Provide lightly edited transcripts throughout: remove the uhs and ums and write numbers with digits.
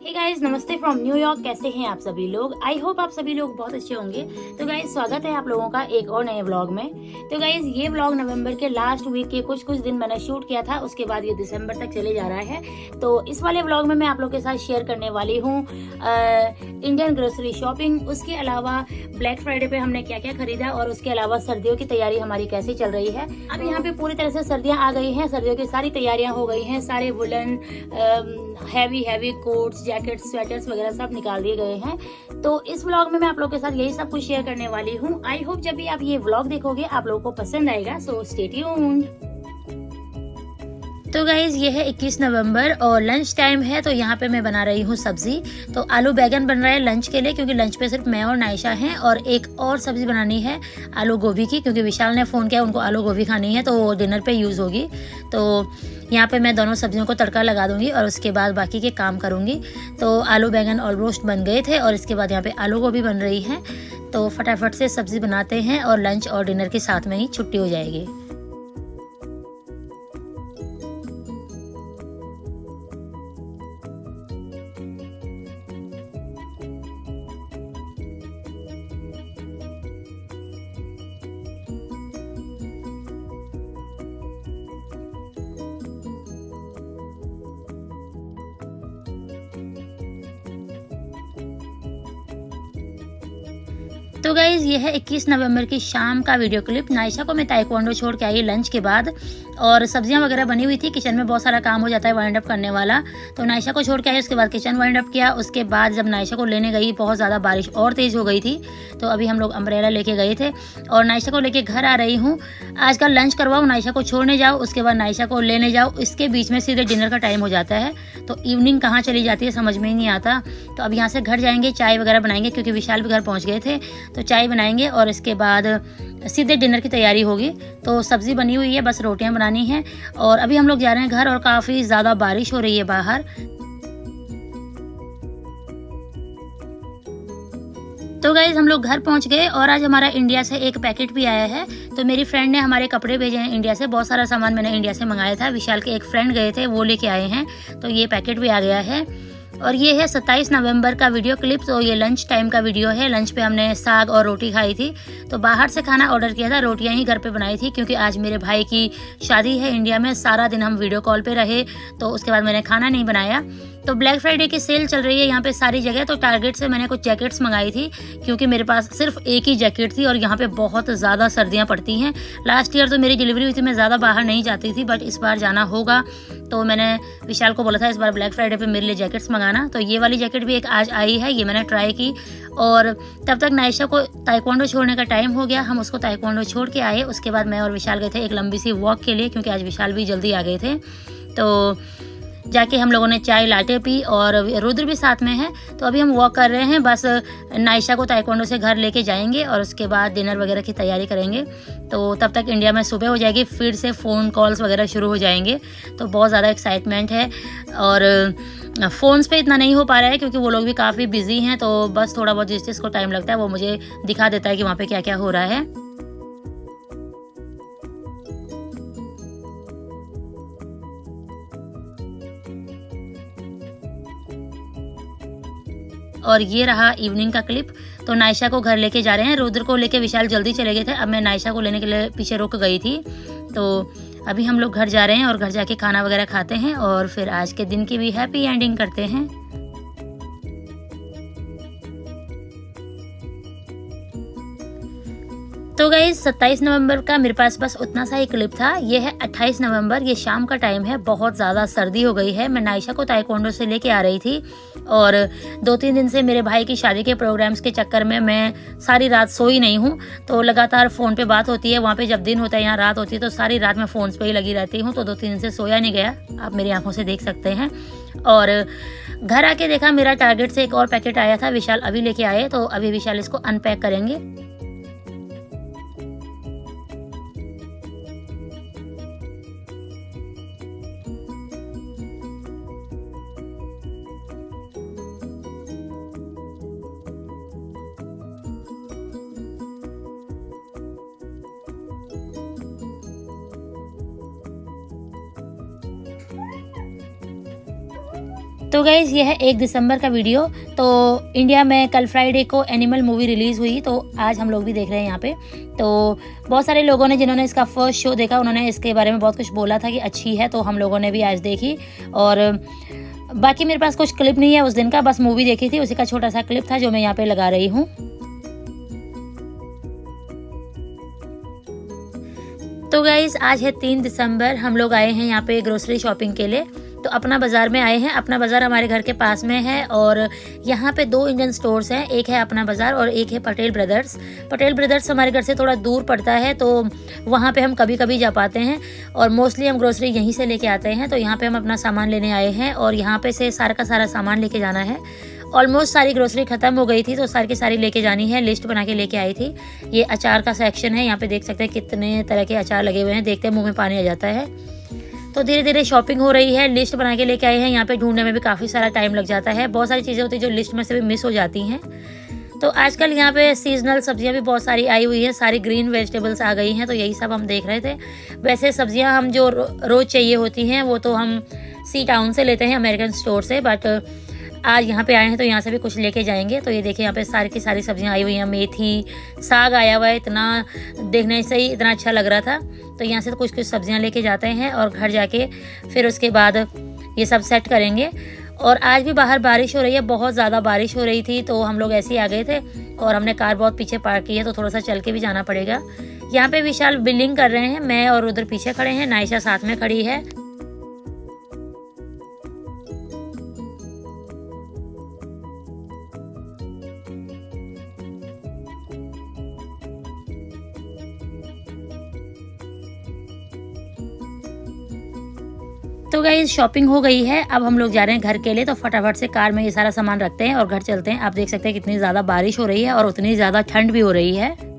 Hey guys, नमस्ते from New York. कैसे हैं आप सभी लोग? आई होप आप सभी लोग बहुत अच्छे होंगे। तो गाइस, स्वागत है आप लोगों का एक और नए व्लॉग में। तो गाइस, ये व्लॉग नवंबर के लास्ट वीक के कुछ दिन मैंने शूट किया था, उसके बाद ये दिसंबर तक चले जा रहा है। तो इस वाले व्लॉग में मैं आप लोग के साथ शेयर करने वाली हूँ इंडियन ग्रोसरी शॉपिंग। उसके अलावा ब्लैक फ्राइडे पे हमने क्या क्या खरीदा और उसके अलावा सर्दियों की तैयारी हमारी कैसे चल रही है। अब यहाँ पे पूरी तरह से सर्दियाँ आ गई हैं, सर्दियों की सारी तैयारियां हो गई हैं। सारे woollen heavy quotes, jackets, sweaters वगैरह सब निकाल दिए गए हैं। तो इस व्लॉग में मैं आप लोग के साथ यही सब कुछ शेयर करने वाली हूँ। आई होप जब भी आप ये व्लॉग देखोगे आप लोगों को पसंद आएगा। So stay tuned. तो गाइज, ये है 21 नवंबर और लंच टाइम है। तो यहाँ पे मैं बना रही हूँ सब्जी। तो आलू बैगन बन रहा है लंच के लिए, क्योंकि लंच पे सिर्फ मैं और नायशा हैं। और एक और सब्जी बनानी है आलू गोभी की, क्योंकि विशाल ने फ़ोन किया, उनको आलू गोभी खानी है, तो वो डिनर पे यूज़ होगी। तो यहाँ पे मैं दोनों सब्जियों को तड़का लगा दूंगी और उसके बाद बाकी के काम करूँगी। तो आलू बैगन ऑलमोस्ट बन गए थे और इसके बाद यहाँ पे आलू गोभी बन रही है। तो फटाफट से सब्जी बनाते हैं और लंच और डिनर के साथ में ही छुट्टी हो जाएगी। तो गाइज, ये है 21 नवंबर की शाम का वीडियो क्लिप। नायशा को मैं ताइक्वांडो छोड़ के आई लंच के बाद, और सब्जियां वगैरह बनी हुई थी। किचन में बहुत सारा काम हो जाता है वाइंड अप करने वाला। तो नायशा को छोड़ के आई, उसके बाद किचन वाइंड अप किया। उसके बाद जब नायशा को लेने गई, बहुत ज़्यादा बारिश और तेज़ हो गई थी। तो अभी हम लोग अम्ब्रेला लेके गए थे और नायशा को लेके घर आ रही हूँ। आज का लंच करवाओ, नायशा को छोड़ने जाओ, उसके बाद नायशा को लेने जाओ, इसके बीच में सीधे डिनर का टाइम हो जाता है। तो इवनिंग कहाँ चली जाती है समझ में ही नहीं आता। तो अब यहाँ से घर जाएंगे, चाय वगैरह बनाएंगे, क्योंकि विशाल भी घर पहुँच गए थे। तो चाय बनाएंगे और इसके बाद सीधे डिनर की तैयारी होगी। तो सब्ज़ी बनी हुई है, बस रोटियां बनानी हैं। और अभी हम लोग जा रहे हैं घर और काफ़ी ज़्यादा बारिश हो रही है बाहर। तो गाइज, हम लोग घर पहुंच गए और आज हमारा इंडिया से एक पैकेट भी आया है। तो मेरी फ्रेंड ने हमारे कपड़े भेजे हैं इंडिया से। बहुत सारा सामान मैंने इंडिया से मंगाया था, विशाल के एक फ्रेंड गए थे, वो लेके आए हैं। तो ये पैकेट भी आ गया है। और ये है 27 नवंबर का वीडियो क्लिप। तो ये लंच टाइम का वीडियो है। लंच पे हमने साग और रोटी खाई थी। तो बाहर से खाना ऑर्डर किया था, रोटियां ही घर पे बनाई थी, क्योंकि आज मेरे भाई की शादी है इंडिया में। सारा दिन हम वीडियो कॉल पे रहे, तो उसके बाद मैंने खाना नहीं बनाया। तो ब्लैक फ्राइडे की सेल चल रही है यहाँ पे सारी जगह। तो टारगेट से मैंने कुछ जैकेट्स मंगाई थी, क्योंकि मेरे पास सिर्फ एक ही जैकेट थी और यहाँ पे बहुत ज़्यादा सर्दियाँ पड़ती हैं। लास्ट ईयर तो मेरी डिलीवरी हुई थी, मैं ज़्यादा बाहर नहीं जाती थी, बट इस बार जाना होगा। तो मैंने विशाल को बोला था इस बार ब्लैक फ्राइडे पे मेरे लिए जैकेट्स मंगाना। तो ये वाली जैकेट भी एक आज आई है, ये मैंने ट्राई की। और तब तक नायशा को ताइक्वांडो छोड़ने का टाइम हो गया, हम उसको ताइक्वांडो छोड़ के आए। उसके बाद मैं और विशाल गए थे एक लंबी सी वॉक के लिए, क्योंकि आज विशाल भी जल्दी आ गए थे। तो जाके हम लोगों ने चाय लाटे पी और रुद्र भी साथ में है। तो अभी हम वॉक कर रहे हैं। बस नायशा को ताइक्वांडो से घर लेके जाएंगे और उसके बाद डिनर वगैरह की तैयारी करेंगे। तो तब तक इंडिया में सुबह हो जाएगी, फिर से फ़ोन कॉल्स वगैरह शुरू हो जाएंगे। तो बहुत ज़्यादा एक्साइटमेंट है। और फ़ोन्स पे इतना नहीं हो पा रहा है, क्योंकि वो लोग भी काफ़ी बिजी हैं। तो बस थोड़ा बहुत जिस चीज़ को टाइम लगता है वो मुझे दिखा देता है कि वहाँ पे क्या क्या हो रहा है। और ये रहा इवनिंग का क्लिप। तो नायशा को घर लेके जा रहे हैं। रुद्र को लेके विशाल जल्दी चले गए थे। अब मैं नायशा को लेने के लिए पीछे रुक गई थी। तो अभी हम लोग घर जा रहे हैं और घर जाके खाना वगैरह खाते हैं और फिर आज के दिन की भी हैप्पी एंडिंग करते हैं। तो गाइज, 27 नवंबर का मेरे पास बस उतना सा ही क्लिप था। ये है 28 नवंबर, ये शाम का टाइम है। बहुत ज़्यादा सर्दी हो गई है। मैं नायशा को ताइक्वांडो से लेके आ रही थी और 2-3 दिन से मेरे भाई की शादी के प्रोग्राम्स के चक्कर में मैं सारी रात सोई नहीं हूँ। तो लगातार फ़ोन पे बात होती है, वहाँ पे जब दिन होता है यहाँ रात होती है। तो सारी रात मैं फ़ोन पे ही लगी रहती हूँ। तो 2-3 दिन से सोया नहीं गया, आप मेरी आंखों से देख सकते हैं। और घर आके देखा मेरा टारगेट से एक और पैकेट आया था, विशाल अभी लेके आए। तो अभी विशाल इसको अनपैक करेंगे। तो गाइज़ ये है 1 दिसंबर का वीडियो। तो इंडिया में कल फ्राइडे को एनिमल मूवी रिलीज़ हुई, तो आज हम लोग भी देख रहे हैं यहाँ पे। तो बहुत सारे लोगों ने जिन्होंने इसका फर्स्ट शो देखा उन्होंने इसके बारे में बहुत कुछ बोला था कि अच्छी है, तो हम लोगों ने भी आज देखी। और बाकी मेरे पास कुछ क्लिप नहीं है उस दिन का, बस मूवी देखी थी, उसी का छोटा सा क्लिप था जो मैं यहाँ पे लगा रही हूँ। तो गाइज़ आज है 3 दिसंबर, हम लोग आए हैं यहाँ पे ग्रोसरी शॉपिंग के लिए। तो अपना बाज़ार में आए हैं। अपना बाज़ार हमारे घर के पास में है और यहाँ पे 2 इंडियन स्टोर्स हैं, एक है अपना बाज़ार और एक है पटेल ब्रदर्स। पटेल ब्रदर्स हमारे घर से थोड़ा दूर पड़ता है, तो वहाँ पे हम कभी कभी जा पाते हैं और मोस्टली हम ग्रोसरी यहीं से लेके आते हैं। तो यहाँ पे हम अपना सामान लेने आए हैं और यहाँ पे से सारा का सारा सामान लेके जाना है। ऑलमोस्ट सारी ग्रोसरी ख़त्म हो गई थी, तो सारी की सारी लेके जानी है। लिस्ट बना के लेके आई थी। ये अचार का सेक्शन है, यहाँ पे देख सकते हैं कितने तरह के अचार लगे हुए हैं, देखते हैं मुँह में पानी आ जाता है। तो धीरे धीरे शॉपिंग हो रही है, लिस्ट बना के लेके आए हैं। यहाँ पे ढूंढने में भी काफ़ी सारा टाइम लग जाता है, बहुत सारी चीज़ें होती हैं जो लिस्ट में से भी मिस हो जाती हैं। तो आजकल यहाँ पे सीजनल सब्जियाँ भी बहुत सारी आई हुई है, सारी ग्रीन वेजिटेबल्स आ गई हैं, तो यही सब हम देख रहे थे। वैसे सब्जियाँ हम जो रोज़ चाहिए होती हैं वो तो हम सी टाउन से लेते हैं, अमेरिकन स्टोर से, बट आज यहाँ पे आए हैं तो यहाँ से भी कुछ लेके जाएंगे। तो ये देखिए यहाँ पे सारी की सारी सब्जियाँ आई हुई हैं। मेथी, साग आया हुआ है, इतना देखने से ही इतना अच्छा लग रहा था। तो यहाँ से तो कुछ सब्जियाँ लेके जाते हैं और घर जाके फिर उसके बाद ये सब सेट करेंगे। और आज भी बाहर बारिश हो रही है, बहुत ज़्यादा बारिश हो रही थी, तो हम लोग ऐसे ही आ गए थे और हमने कार बहुत पीछे पार्क की है, तो थोड़ा सा चल के भी जाना पड़ेगा। यहाँ पे विशाल बिलिंग कर रहे हैं, मैं और उधर पीछे खड़े हैं, नायशा साथ में खड़ी है। तो गाइस शॉपिंग हो गई है, अब हम लोग जा रहे हैं घर के लिए। तो फटाफट से कार में ये सारा सामान रखते हैं और घर चलते हैं। आप देख सकते हैं कितनी ज़्यादा बारिश हो रही है और उतनी ज़्यादा ठंड भी हो रही है।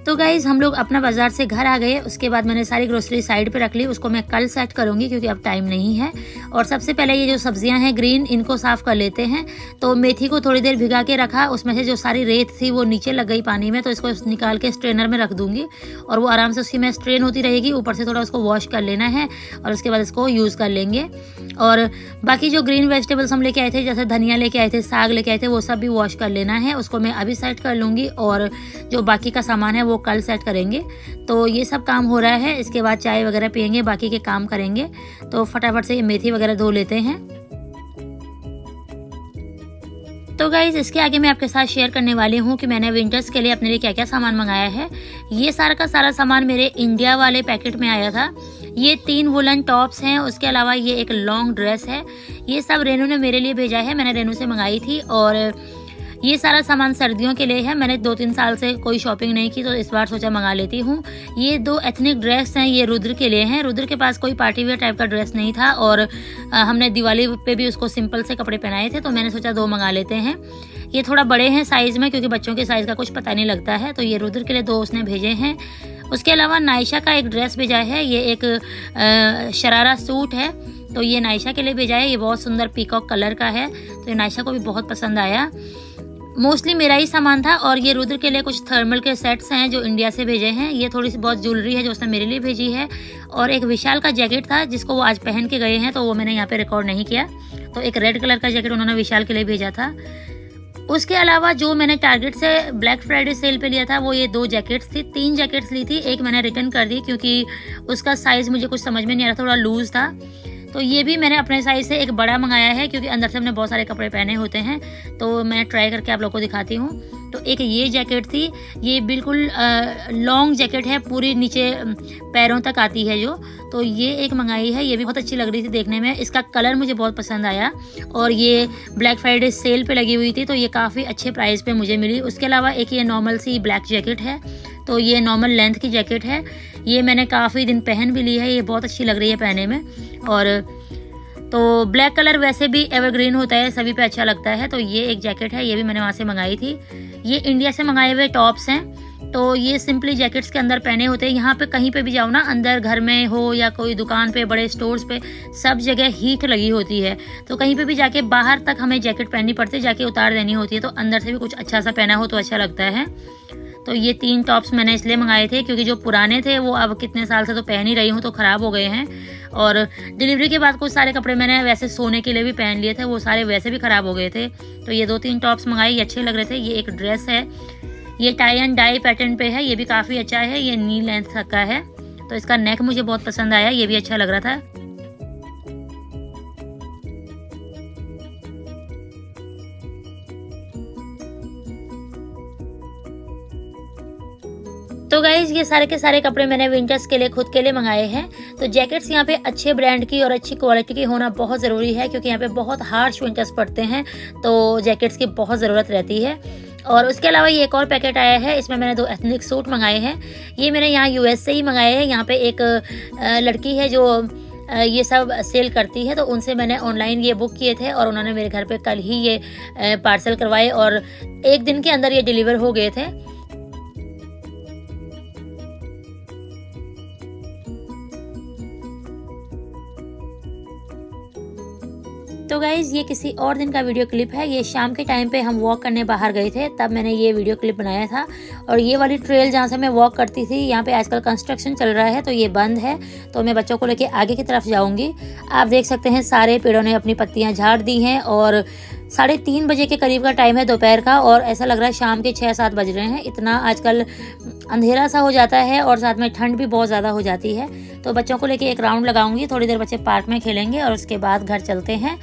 तो गाइज़ हम लोग अपना बाज़ार से घर आ गए। उसके बाद मैंने सारी ग्रोसरी साइड पे रख ली, उसको मैं कल सेट करूँगी क्योंकि अब टाइम नहीं है। और सबसे पहले ये जो सब्जियां हैं ग्रीन, इनको साफ़ कर लेते हैं। तो मेथी को थोड़ी देर भिगा के रखा, उसमें से जो सारी रेत थी वो नीचे लग गई पानी में, तो इसको निकाल के स्ट्रेनर में रख दूँगी और वो आराम से उसकी में स्ट्रेन होती रहेगी। ऊपर से थोड़ा उसको वॉश कर लेना है और उसके बाद इसको यूज़ कर लेंगे। और बाकी जो ग्रीन वेजिटेबल्स हम लेके आए थे, जैसे धनिया लेके आए थे, साग लेके आए थे, वो सब भी वॉश कर लेना है। उसको मैं अभी सेट कर लूँगी और जो बाकी का सामान है वो कल सेट करेंगे। तो ये सब काम हो रहा है, इसके बाद चाय वगैरह पियेंगे, बाकी के काम करेंगे। तो फटाफट से ये मेथी वगैरह धो लेते हैं। तो गाइज़ इसके आगे मैं आपके साथ शेयर करने वाली हूँ कि मैंने विंटर्स के लिए अपने लिए क्या क्या सामान मंगाया है। ये सारा का सारा सामान मेरे इंडिया वाले पैकेट में आया था। ये 3 वुलन टॉप्स हैं, उसके अलावा ये एक लॉन्ग ड्रेस है। ये सब रेनू ने मेरे लिए भेजा है, मैंने रेनू से मंगाई थी। और ये सारा सामान सर्दियों के लिए है, मैंने 2-3 साल से कोई शॉपिंग नहीं की, तो इस बार सोचा मंगा लेती हूँ। ये 2 एथनिक ड्रेस हैं, ये रुद्र के लिए हैं। रुद्र के पास कोई पार्टी वेयर टाइप का ड्रेस नहीं था और हमने दिवाली पे भी उसको सिंपल से कपड़े पहनाए थे, तो मैंने सोचा 2 मंगा लेते हैं। ये थोड़ा बड़े हैं साइज़ में, क्योंकि बच्चों के साइज़ का कुछ पता नहीं लगता है, तो ये रुद्र के लिए 2 उसने भेजे हैं। उसके अलावा नायशा का एक ड्रेस भेजा है, ये एक शरारा सूट है, तो ये नायशा के लिए भेजा है। ये बहुत सुंदर पीकॉक कलर का है, तो ये नायशा को भी बहुत पसंद आया। मोस्टली मेरा ही सामान था। और ये रुद्र के लिए कुछ थर्मल के सेट्स हैं जो इंडिया से भेजे हैं। ये थोड़ी सी बहुत ज्वेलरी है जो उसने मेरे लिए भेजी है। और एक विशाल का जैकेट था जिसको वो आज पहन के गए हैं, तो वो मैंने यहाँ पे रिकॉर्ड नहीं किया। तो एक रेड कलर का जैकेट उन्होंने विशाल के लिए भेजा था। उसके अलावा जो मैंने टारगेट से ब्लैक फ्राइडे सेल पे लिया था वो ये 2 जैकेट्स थी। 3 जैकेट्स ली थी, एक मैंने रिटर्न कर दी क्योंकि उसका साइज़ मुझे कुछ समझ में नहीं आ रहा, थोड़ा लूज़ था। तो ये भी मैंने अपने साइज़ से एक बड़ा मंगाया है, क्योंकि अंदर से हमने बहुत सारे कपड़े पहने होते हैं, तो मैं ट्राई करके आप लोगों को दिखाती हूँ। तो एक ये जैकेट थी, ये बिल्कुल लॉन्ग जैकेट है, पूरी नीचे पैरों तक आती है जो। तो ये एक मंगाई है, ये भी बहुत अच्छी लग रही थी देखने में। इसका कलर मुझे बहुत पसंद आया और ये ब्लैक फ्राइडे सेल पे लगी हुई थी, तो ये काफ़ी अच्छे प्राइस पे मुझे मिली। उसके अलावा एक ये नॉर्मल सी ब्लैक जैकेट है, तो ये नॉर्मल लेंथ की जैकेट है। ये मैंने काफ़ी दिन पहन भी ली है, ये बहुत अच्छी लग रही है पहनने में। और तो ब्लैक कलर वैसे भी एवरग्रीन होता है, सभी पे अच्छा लगता है। तो ये एक जैकेट है, ये भी मैंने वहाँ से मंगाई थी। ये इंडिया से मंगाए हुए टॉप्स हैं। तो ये सिंपली जैकेट्स के अंदर पहने होते हैं। यहाँ पे कहीं पे भी जाओ ना, अंदर घर में हो या कोई दुकान पे, बड़े स्टोर्स पे, सब जगह हीट लगी होती है। तो कहीं पे भी जाके बाहर तक हमें जैकेट पहननी पड़ती है, जाके उतार देनी होती है। तो अंदर से भी कुछ अच्छा सा पहना हो तो अच्छा लगता है। तो ये 3 टॉप्स मैंने इसलिए मंगाए थे क्योंकि जो पुराने थे वो अब कितने साल से तो पहन ही रही हूँ, तो ख़राब हो गए हैं। और डिलीवरी के बाद कुछ सारे कपड़े मैंने वैसे सोने के लिए भी पहन लिए थे, वो सारे वैसे भी ख़राब हो गए थे। तो ये 2-3 टॉप्स मंगाए, ये अच्छे लग रहे थे। ये एक ड्रेस है, ये टाई एंड डाई पैटर्न पे है, ये भी काफ़ी अच्छा है। ये नी लेंथ तक का है। तो इसका नेक मुझे बहुत पसंद आया, ये भी अच्छा लग रहा था। तो गाइज़ ये सारे के सारे कपड़े मैंने विंटर्स के लिए खुद के लिए मंगाए हैं। तो जैकेट्स यहाँ पे अच्छे ब्रांड की और अच्छी क्वालिटी की होना बहुत ज़रूरी है, क्योंकि यहाँ पे बहुत हार्श विंटर्स पड़ते हैं, तो जैकेट्स की बहुत ज़रूरत रहती है। और उसके अलावा ये एक और पैकेट आया है, इसमें मैंने 2 एथनिक सूट मंगाए हैं। ये मैंने यहाँ यूएस से ही मंगाए हैं। यहाँ पे एक लड़की है जो ये सब सेल करती है, तो उनसे मैंने ऑनलाइन ये बुक किए थे और उन्होंने मेरे घर पे कल ही ये पार्सल करवाए और 1 दिन के अंदर ये डिलीवर हो गए थे। तो गाइज़ ये किसी और दिन का वीडियो क्लिप है। ये शाम के टाइम पे हम वॉक करने बाहर गए थे, तब मैंने ये वीडियो क्लिप बनाया था। और ये वाली ट्रेल जहाँ से मैं वॉक करती थी, यहाँ पे आजकल कंस्ट्रक्शन चल रहा है तो ये बंद है। तो मैं बच्चों को लेके आगे की तरफ जाऊँगी। आप देख सकते हैं सारे पेड़ों ने अपनी पत्तियाँ झाड़ दी हैं और 3:30 बजे के करीब का टाइम है दोपहर का, और ऐसा लग रहा है शाम के 6-7 बज रहे हैं। इतना आजकल अंधेरा सा हो जाता है और साथ में ठंड भी बहुत ज़्यादा हो जाती है। तो बच्चों को लेके एक राउंड लगाऊंगी, थोड़ी देर बच्चे पार्क में खेलेंगे और उसके बाद घर चलते हैं।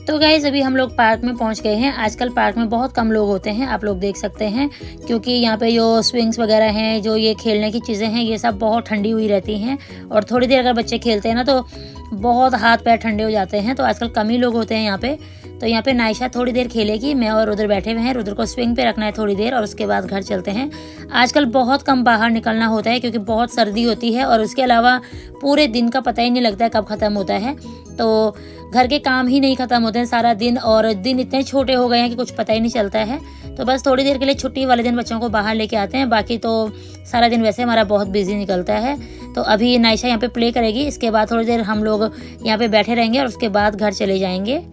तो गाइज़ अभी हम लोग पार्क में पहुंच गए हैं। आजकल पार्क में बहुत कम लोग होते हैं, आप लोग देख सकते हैं, क्योंकि यहाँ पे जो स्विंग्स वगैरह हैं, जो ये खेलने की चीज़ें हैं, ये सब बहुत ठंडी हुई रहती हैं। और थोड़ी देर अगर बच्चे खेलते हैं ना तो बहुत हाथ पैर ठंडे हो जाते हैं। तो आजकल कम ही लोग होते हैं यहाँ पे। तो यहाँ पे नायशा थोड़ी देर खेलेगी, मैं और रुद्र बैठे हुए हैं। रुद्र को स्विंग पे रखना है थोड़ी देर और उसके बाद घर चलते हैं। आजकल बहुत कम बाहर निकलना होता है क्योंकि बहुत सर्दी होती है, और उसके अलावा पूरे दिन का पता ही नहीं लगता है कब ख़त्म होता है। तो घर के काम ही नहीं ख़त्म होते हैं सारा दिन, और दिन इतने छोटे हो गए हैं कि कुछ पता ही नहीं चलता है। तो बस थोड़ी देर के लिए छुट्टी वाले दिन बच्चों को बाहर लेके आते हैं, बाकी तो सारा दिन वैसे हमारा बहुत बिजी निकलता है। तो अभी नायशा यहाँ पे प्ले करेगी, इसके बाद थोड़ी देर हम लोग यहाँ पे बैठे रहेंगे और उसके बाद घर चले जाएंगे।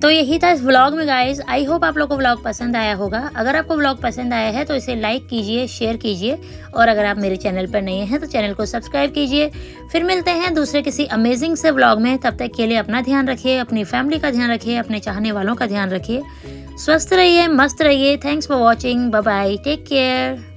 तो यही था इस व्लॉग में गाइज। आई होप आप लोग को व्लॉग पसंद आया होगा। अगर आपको व्लॉग पसंद आया है तो इसे लाइक कीजिए, शेयर कीजिए, और अगर आप मेरे चैनल पर नए हैं तो चैनल को सब्सक्राइब कीजिए। फिर मिलते हैं दूसरे किसी अमेजिंग से व्लॉग में। तब तक के लिए अपना ध्यान रखिए, अपनी फैमिली का ध्यान रखिए, अपने चाहने वालों का ध्यान रखिए। स्वस्थ रहिए, मस्त रहिए। Thanks for watching. Bye bye, take care.